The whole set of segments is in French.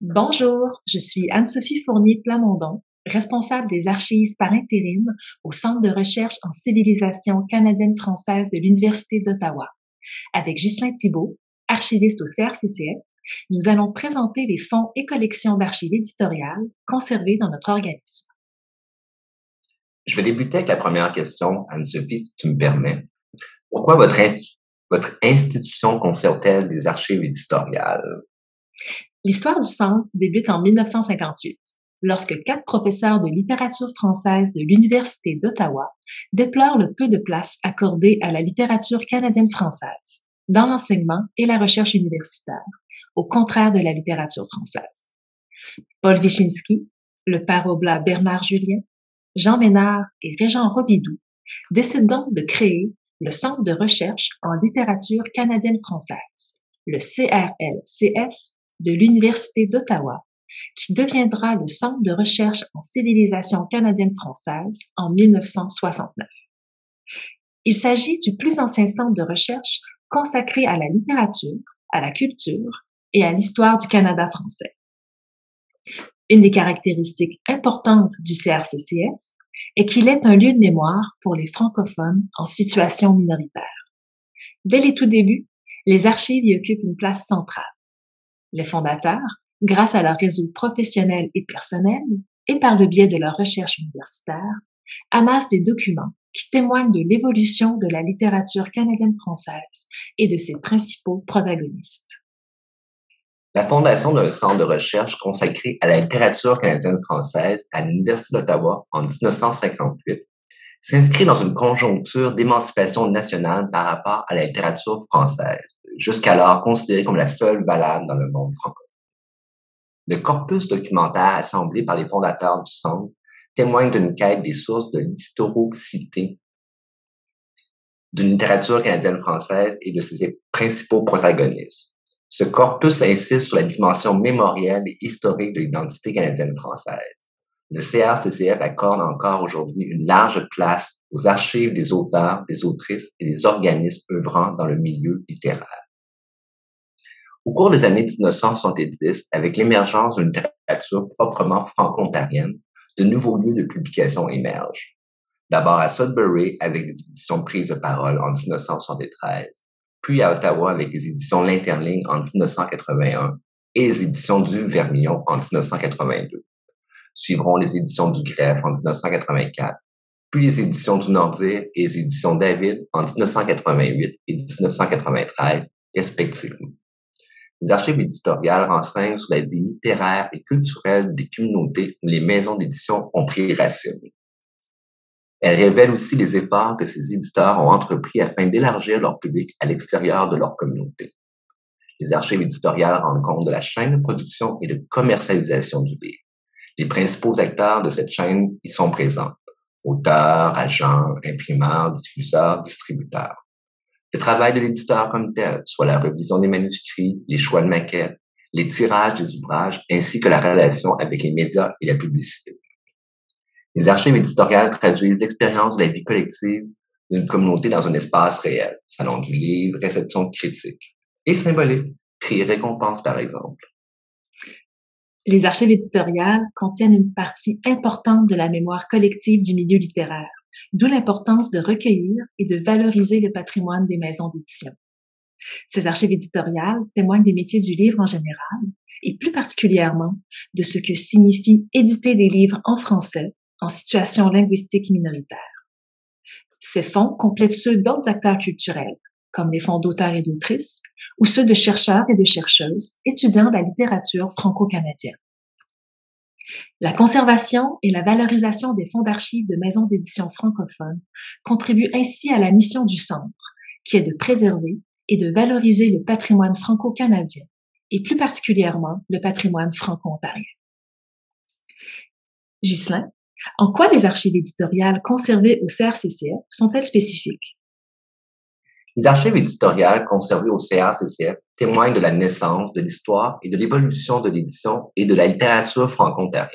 Bonjour, je suis Anne-Sophie Fournier-Plamondon, responsable des archives par intérim au Centre de recherche en civilisation canadienne-française de l'Université d'Ottawa. Avec Ghislain Thibault, archiviste au CRCCF, nous allons présenter les fonds et collections d'archives éditoriales conservés dans notre organisme. Je vais débuter avec la première question, Anne-Sophie, si tu me permets. Pourquoi votre institution conserve-t-elle des archives éditoriales? L'histoire du Centre débute en 1958, lorsque 4 professeurs de littérature française de l'Université d'Ottawa déplorent le peu de place accordée à la littérature canadienne-française dans l'enseignement et la recherche universitaire, au contraire de la littérature française. Paul Wyszynski, le père Oblat Bernard Julien, Jean Ménard et Régent Robidoux décident donc de créer le Centre de recherche en littérature canadienne-française, le CRLCF, de l'Université d'Ottawa, qui deviendra le Centre de recherche en civilisation canadienne-française en 1969. Il s'agit du plus ancien centre de recherche consacré à la littérature, à la culture et à l'histoire du Canada français. Une des caractéristiques importantes du CRCCF est qu'il est un lieu de mémoire pour les francophones en situation minoritaire. Dès les tout débuts, les archives y occupent une place centrale. Les fondateurs, grâce à leur réseau professionnel et personnel, et par le biais de leur recherche universitaire, amassent des documents qui témoignent de l'évolution de la littérature canadienne-française et de ses principaux protagonistes. La fondation d'un centre de recherche consacré à la littérature canadienne-française à l'Université d'Ottawa en 1958 s'inscrit dans une conjoncture d'émancipation nationale par rapport à la littérature française, jusqu'alors considérée comme la seule valable dans le monde francophone. Le corpus documentaire assemblé par les fondateurs du Centre témoigne d'une quête des sources de l'historicité d'une littérature canadienne-française et de ses principaux protagonistes. Ce corpus insiste sur la dimension mémorielle et historique de l'identité canadienne-française. Le CRCCF accorde encore aujourd'hui une large place aux archives des auteurs, des autrices et des organismes œuvrant dans le milieu littéraire. Au cours des années 1970, avec l'émergence d'une littérature proprement franco-ontarienne, de nouveaux lieux de publication émergent. D'abord à Sudbury avec les éditions Prises de parole en 1973, puis à Ottawa avec les éditions L'Interligne en 1981 et les éditions du Vermillon en 1982. Suivront les éditions du Greffe en 1984, puis les éditions du Nordir et les éditions David en 1988 et 1993, respectivement. Les archives éditoriales renseignent sur la vie littéraire et culturelle des communautés où les maisons d'édition ont pris racine. Elles révèlent aussi les efforts que ces éditeurs ont entrepris afin d'élargir leur public à l'extérieur de leur communauté. Les archives éditoriales rendent compte de la chaîne de production et de commercialisation du livre. Les principaux acteurs de cette chaîne y sont présents. Auteurs, agents, imprimeurs, diffuseurs, distributeurs. Le travail de l'éditeur comme tel, soit la révision des manuscrits, les choix de maquettes, les tirages des ouvrages, ainsi que la relation avec les médias et la publicité. Les archives éditoriales traduisent l'expérience de la vie collective d'une communauté dans un espace réel, salon du livre, réception de critiques, et symbolique, prix et récompense par exemple. Les archives éditoriales contiennent une partie importante de la mémoire collective du milieu littéraire, d'où l'importance de recueillir et de valoriser le patrimoine des maisons d'édition. Ces archives éditoriales témoignent des métiers du livre en général, et plus particulièrement de ce que signifie éditer des livres en français en situation linguistique minoritaire. Ces fonds complètent ceux d'autres acteurs culturels, comme les fonds d'auteurs et d'autrices, ou ceux de chercheurs et de chercheuses étudiant la littérature franco-canadienne. La conservation et la valorisation des fonds d'archives de maisons d'édition francophones contribuent ainsi à la mission du Centre, qui est de préserver et de valoriser le patrimoine franco-canadien, et plus particulièrement le patrimoine franco-ontarien. Ghislain, en quoi les archives éditoriales conservées au CRCCF sont-elles spécifiques? Les archives éditoriales conservées au CRCCF témoignent de la naissance, de l'histoire et de l'évolution de l'édition et de la littérature franco-ontarienne.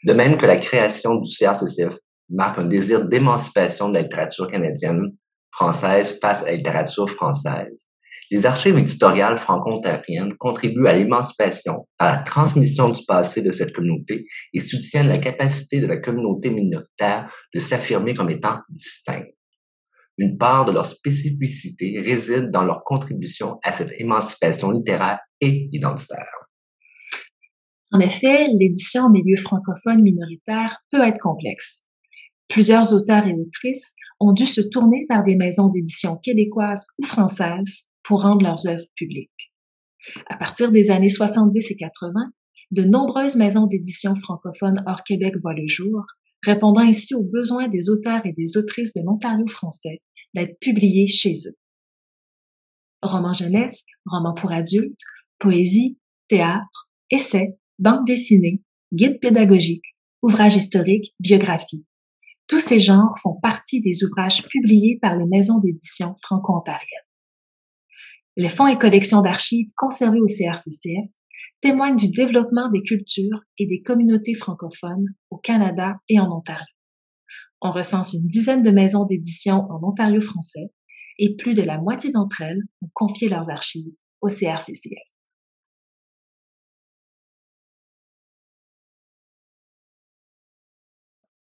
De même que la création du CRCCF marque un désir d'émancipation de la littérature canadienne française face à la littérature française, Les archives éditoriales franco-ontariennes contribuent à l'émancipation, à la transmission du passé de cette communauté et soutiennent la capacité de la communauté minoritaire de s'affirmer comme étant distincte. Une part de leur spécificité réside dans leur contribution à cette émancipation littéraire et identitaire. En effet, l'édition en milieu francophone minoritaire peut être complexe. Plusieurs auteurs et autrices ont dû se tourner vers des maisons d'édition québécoises ou françaises pour rendre leurs œuvres publiques. À partir des années 70 et 80, de nombreuses maisons d'édition francophones hors Québec voient le jour, répondant ainsi aux besoins des auteurs et des autrices de l'Ontario français d'être publiés chez eux. Romans jeunesse, romans pour adultes, poésie, théâtre, essais, bande dessinée, guide pédagogique, ouvrages historiques, biographies. Tous ces genres font partie des ouvrages publiés par les maisons d'édition franco-ontariennes. Les fonds et collections d'archives conservés au CRCCF témoignent du développement des cultures et des communautés francophones au Canada et en Ontario. On recense une dizaine de maisons d'édition en Ontario français et plus de la moitié d'entre elles ont confié leurs archives au CRCCF.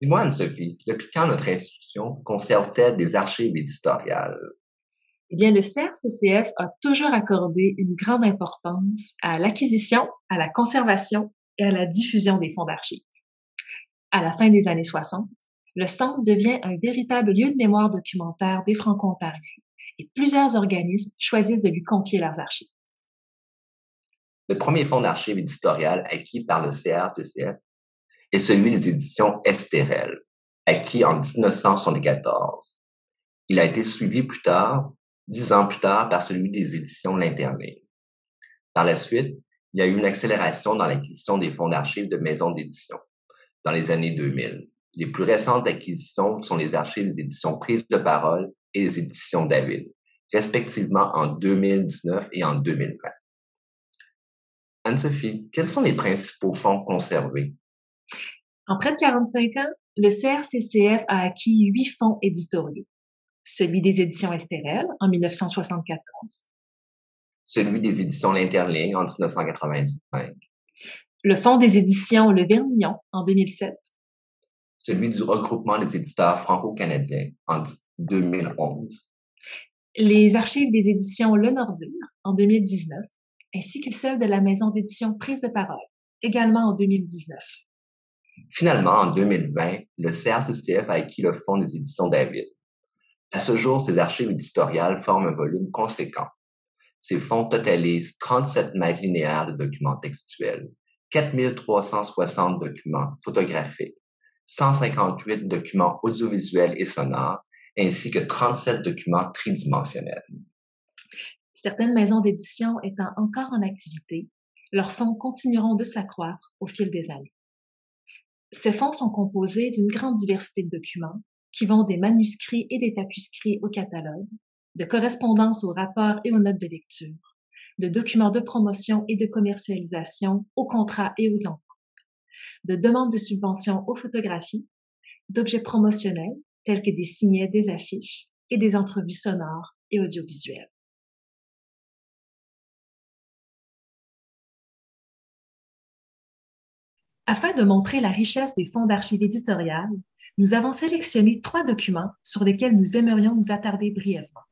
Dis-moi, Anne-Sophie, depuis quand notre institution conserve-t-elle des archives éditoriales? Eh bien, le CRCCF a toujours accordé une grande importance à l'acquisition, à la conservation et à la diffusion des fonds d'archives. À la fin des années 60, le Centre devient un véritable lieu de mémoire documentaire des Franco-Ontariens et plusieurs organismes choisissent de lui confier leurs archives. Le premier fonds d'archives éditoriales acquis par le CRCCF est celui des éditions Estérel, acquis en 1974. Il a été suivi plus tard, 10 ans plus tard, par celui des éditions L'Interligne. Par la suite, il y a eu une accélération dans l'acquisition des fonds d'archives de maisons d'édition dans les années 2000. Les plus récentes acquisitions sont les archives des éditions Prise de parole et les éditions David, respectivement en 2019 et en 2020. Anne-Sophie, quels sont les principaux fonds conservés? En près de 45 ans, le CRCCF a acquis 8 fonds éditoriaux. Celui des éditions Estérel en 1974, Celui des éditions L'Interligne en 1985, le fonds des éditions Le Vermillon en 2007, celui du regroupement des éditeurs franco-canadiens en 2011, les archives des éditions Le Nordir en 2019, ainsi que celles de la maison d'édition Prise de parole, également en 2019. Finalement, en 2020, le CRCCF a acquis le fonds des éditions David. À ce jour, ces archives éditoriales forment un volume conséquent. Ces fonds totalisent 37 mètres linéaires de documents textuels, 4360 documents photographiques, 158 documents audiovisuels et sonores, ainsi que 37 documents tridimensionnels. Certaines maisons d'édition étant encore en activité, leurs fonds continueront de s'accroître au fil des années. Ces fonds sont composés d'une grande diversité de documents qui vont des manuscrits et des tapuscrits au catalogue, de correspondances aux rapports et aux notes de lecture, de documents de promotion et de commercialisation aux contrats et aux emprunt, de demandes de subventions aux photographies, d'objets promotionnels tels que des signets, des affiches et des entrevues sonores et audiovisuelles. Afin de montrer la richesse des fonds d'archives éditoriales, nous avons sélectionné 3 documents sur lesquels nous aimerions nous attarder brièvement.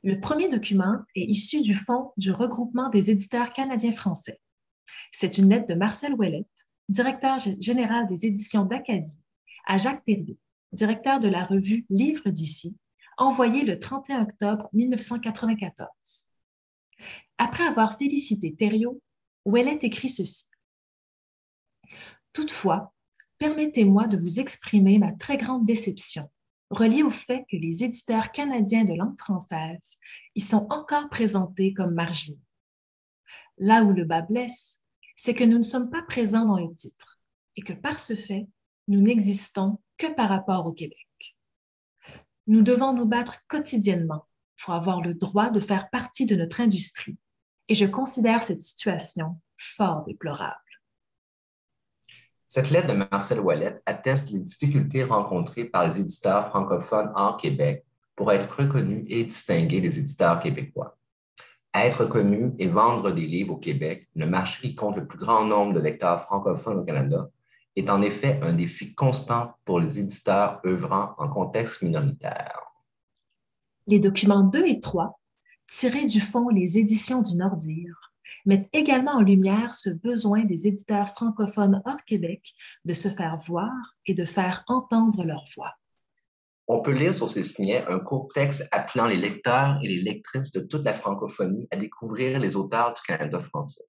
Le premier document est issu du fonds du regroupement des éditeurs canadiens-français. C'est une lettre de Marcel Ouellette, directeur général des éditions d'Acadie, à Jacques Thériault, directeur de la revue Livres d'ici, envoyée le 31 octobre 1994. Après avoir félicité Thériault, Ouellette écrit ceci. Toutefois, permettez-moi de vous exprimer ma très grande déception reliée au fait que les éditeurs canadiens de langue française y sont encore présentés comme marginaux. Là où le bas blesse, c'est que nous ne sommes pas présents dans le titre et que par ce fait, nous n'existons que par rapport au Québec. Nous devons nous battre quotidiennement pour avoir le droit de faire partie de notre industrie et je considère cette situation fort déplorable. Cette lettre de Marcel Ouellette atteste les difficultés rencontrées par les éditeurs francophones hors Québec pour être reconnus et distingués des éditeurs québécois. Être connu et vendre des livres au Québec, le marché qui compte le plus grand nombre de lecteurs francophones au Canada, est en effet un défi constant pour les éditeurs œuvrant en contexte minoritaire. Les documents 2 et 3, tirés du fonds Les Éditions du Nordir, mettent également en lumière ce besoin des éditeurs francophones hors Québec de se faire voir et de faire entendre leur voix. On peut lire sur ces signets un court texte appelant les lecteurs et les lectrices de toute la francophonie à découvrir les auteurs du Canada français.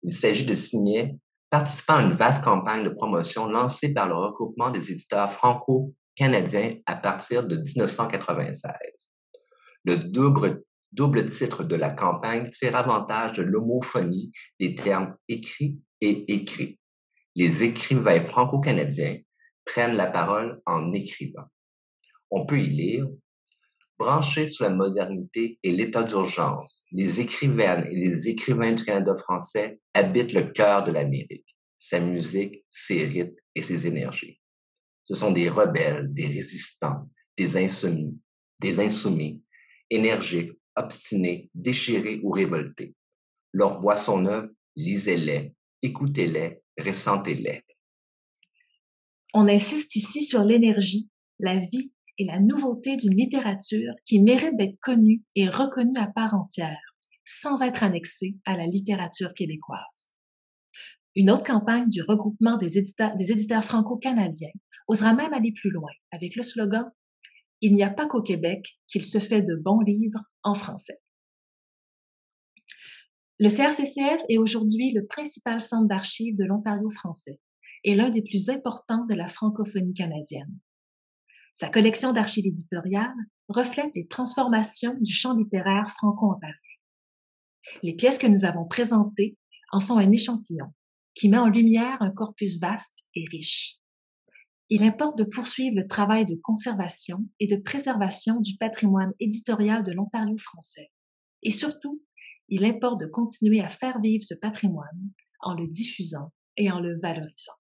Il s'agit de signets participant à une vaste campagne de promotion lancée par le regroupement des éditeurs franco-canadiens à partir de 1996. Le double titre de la campagne tire avantage de l'homophonie des termes écrit et écrit. Les écrivains franco-canadiens prennent la parole en écrivant. On peut y lire: branchés sur la modernité et l'état d'urgence, les écrivaines et les écrivains du Canada français habitent le cœur de l'Amérique, sa musique, ses rythmes et ses énergies. Ce sont des rebelles, des résistants, des insoumis, énergiques, obstinés, déchirés ou révoltés. Leurs voix sont neuves, lisez-les, écoutez-les, ressentez-les. On insiste ici sur l'énergie, la vie et la nouveauté d'une littérature qui mérite d'être connue et reconnue à part entière, sans être annexée à la littérature québécoise. Une autre campagne du regroupement des éditeurs franco-canadiens osera même aller plus loin avec le slogan « Il n'y a pas qu'au Québec qu'il se fait de bons livres en français ». Le CRCCF est aujourd'hui le principal centre d'archives de l'Ontario français et l'un des plus importants de la francophonie canadienne. Sa collection d'archives éditoriales reflète les transformations du champ littéraire franco-ontarien. Les pièces que nous avons présentées en sont un échantillon qui met en lumière un corpus vaste et riche. Il importe de poursuivre le travail de conservation et de préservation du patrimoine éditorial de l'Ontario français. Et surtout, il importe de continuer à faire vivre ce patrimoine en le diffusant et en le valorisant.